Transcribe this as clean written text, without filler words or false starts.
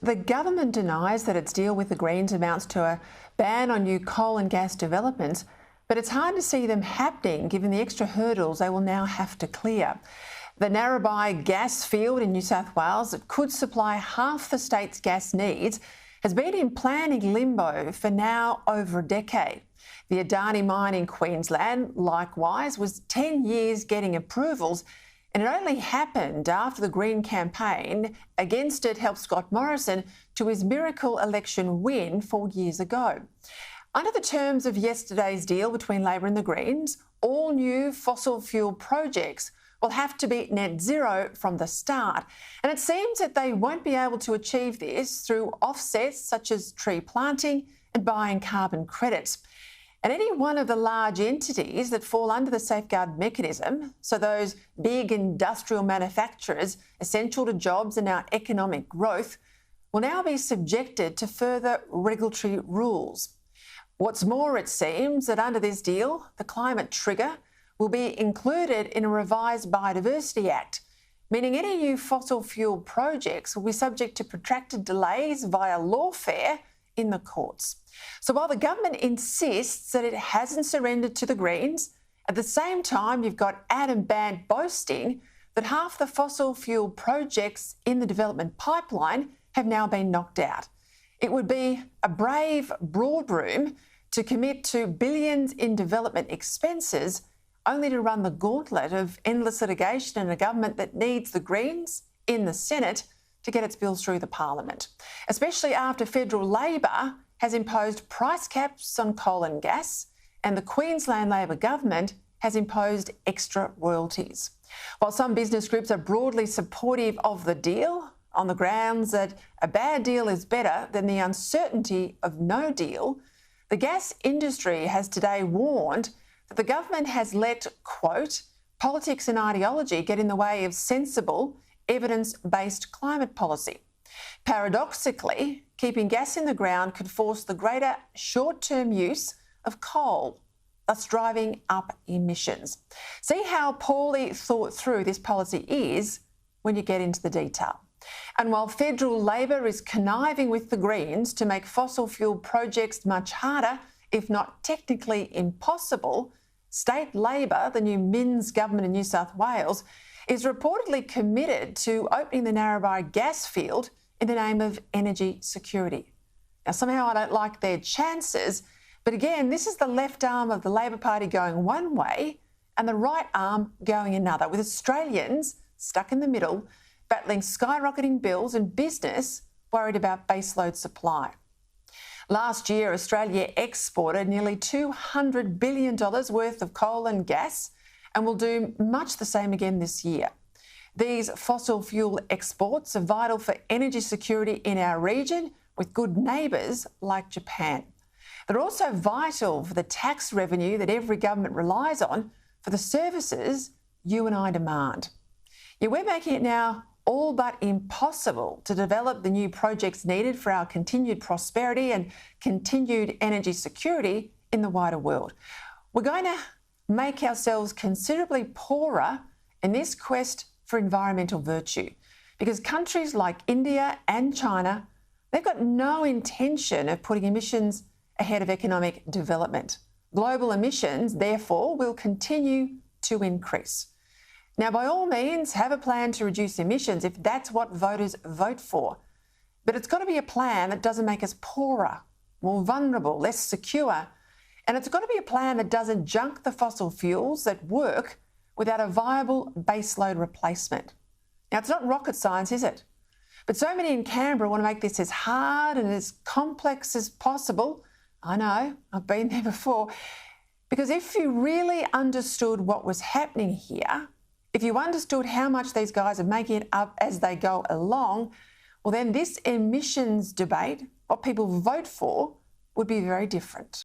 The government denies that its deal with the Greens amounts to a ban on new coal and gas developments, but it's hard to see them happening given the extra hurdles they will now have to clear. The Narrabri gas field in New South Wales that could supply half the state's gas needs has been in planning limbo for now over a decade. The Adani mine in Queensland, likewise, was 10 years getting approvals, and it only happened after the Green campaign against it helped Scott Morrison to his miracle election win 4 years ago. Under the terms of yesterday's deal between Labor and the Greens, all new fossil fuel projects will have to be net zero from the start. And it seems that they won't be able to achieve this through offsets such as tree planting and buying carbon credits. And any one of the large entities that fall under the safeguard mechanism, so those big industrial manufacturers essential to jobs and our economic growth, will now be subjected to further regulatory rules. What's more, it seems that under this deal, the climate trigger will be included in a revised Biodiversity Act, meaning any new fossil fuel projects will be subject to protracted delays via lawfare in the courts. So while the government insists that it hasn't surrendered to the Greens, at the same time you've got Adam Bandt boasting that half the fossil fuel projects in the development pipeline have now been knocked out. It would be a brave boardroom to commit to billions in development expenses only to run the gauntlet of endless litigation in a government that needs the Greens in the Senate to get its bills through the Parliament, especially after federal Labor has imposed price caps on coal and gas and the Queensland Labor government has imposed extra royalties. While some business groups are broadly supportive of the deal on the grounds that a bad deal is better than the uncertainty of no deal, the gas industry has today warned that the government has let, quote, politics and ideology get in the way of sensible, evidence-based climate policy. Paradoxically, keeping gas in the ground could force the greater short-term use of coal, thus driving up emissions. See how poorly thought through this policy is when you get into the detail. And while federal Labor is conniving with the Greens to make fossil fuel projects much harder, if not technically impossible, state Labor, the new Minns government in New South Wales, is reportedly committed to opening the Narrabri gas field in the name of energy security. Now, somehow I don't like their chances, but again, this is the left arm of the Labor Party going one way and the right arm going another, with Australians stuck in the middle, battling skyrocketing bills and business worried about baseload supply. Last year, Australia exported nearly $200 billion worth of coal and gas and will do much the same again this year. These fossil fuel exports are vital for energy security in our region with good neighbours like Japan. They're also vital for the tax revenue that every government relies on for the services you and I demand. Yet we're making it now all but impossible to develop the new projects needed for our continued prosperity and continued energy security in the wider world. We're going to make ourselves considerably poorer in this quest for environmental virtue, because countries like India and China, they've got no intention of putting emissions ahead of economic development. Global emissions, therefore, will continue to increase. Now, by all means, have a plan to reduce emissions if that's what voters vote for. But it's got to be a plan that doesn't make us poorer, more vulnerable, less secure. And it's got to be a plan that doesn't junk the fossil fuels that work without a viable baseload replacement. Now, it's not rocket science, is it? But so many in Canberra want to make this as hard and as complex as possible. I know, I've been there before. Because if you really understood what was happening here, if you understood how much these guys are making it up as they go along, well then this emissions debate, what people vote for, would be very different.